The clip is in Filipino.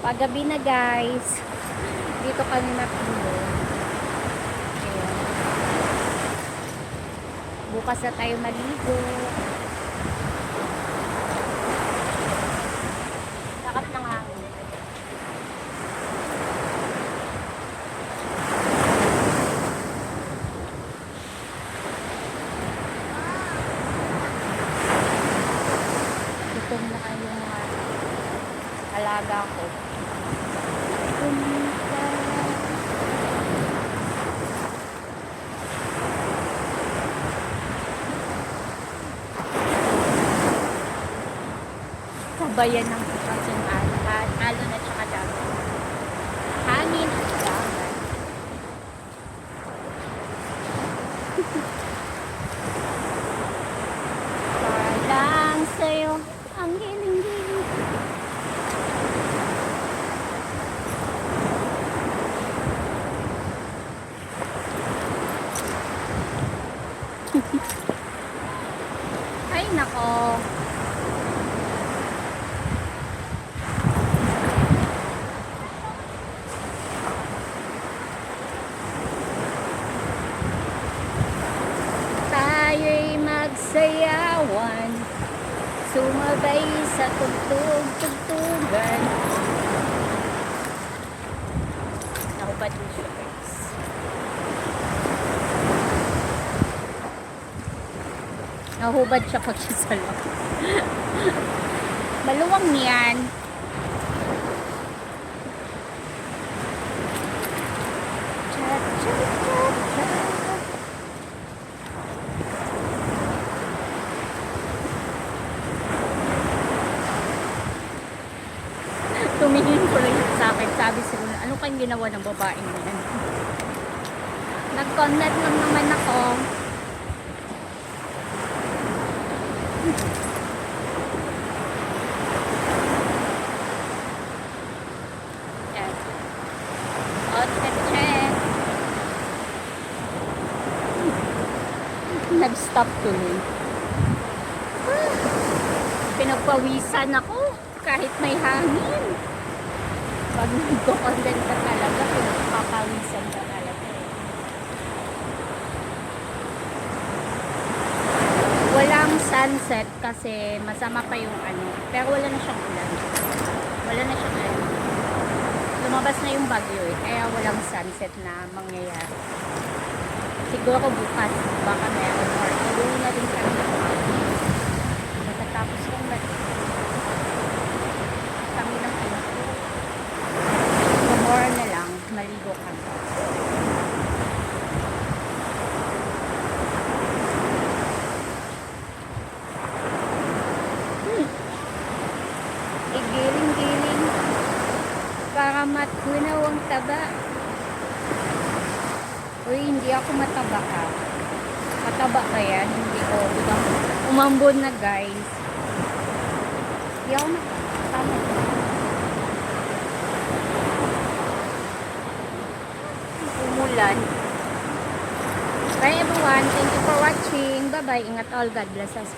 Paggabi na guys. Dito kami matulog. Ayan. Bukas na tayo maligo. Lakap ng hangin. Gutom na kayo mga alaga ko. Kabayan ng bukas yung alon at saka dagat. Hangin at dagat. Parang sa'yo ang giling-giling. Ay nako. Tayo'y magsayawan, sumabay sa tugtog-tugtugan. Nakubad mo siya guys. Nahubad siya pag siya sa loob. Maluwang niyan. Cha cha cha cha. Tumingin ko lang sa akin. Sabi sila, ano kayong ginawa ng babaeng yan? Nag-connect lang naman ako. Yan. Outfit check. Nag-stop tuloy. Pinagpawisan ako kahit may hangin. Pag nagko-content ka talaga, pinagpapawisan ka talaga. Walang sunset kasi masama pa yung ano. Pero wala na siyang ulan. Wala na siyang ulan. Lumabas na yung bagyo eh. Kaya walang sunset na mangyayari. Siguro bukas baka meron or tuloy na din kami ng pagkatapos yung kami ng anak ko. Tomorrow na lang, maligo kami. Igiling-giling para matunaw ang taba. Uy, hindi ako mataba ka. Mataba ba yan? Hindi ko. Diba? Umambon na guys. Hindi ako mataba. Tama ba? Umulan. Bye everyone. Thank you for watching. Bye bye. Ingat all. God bless us.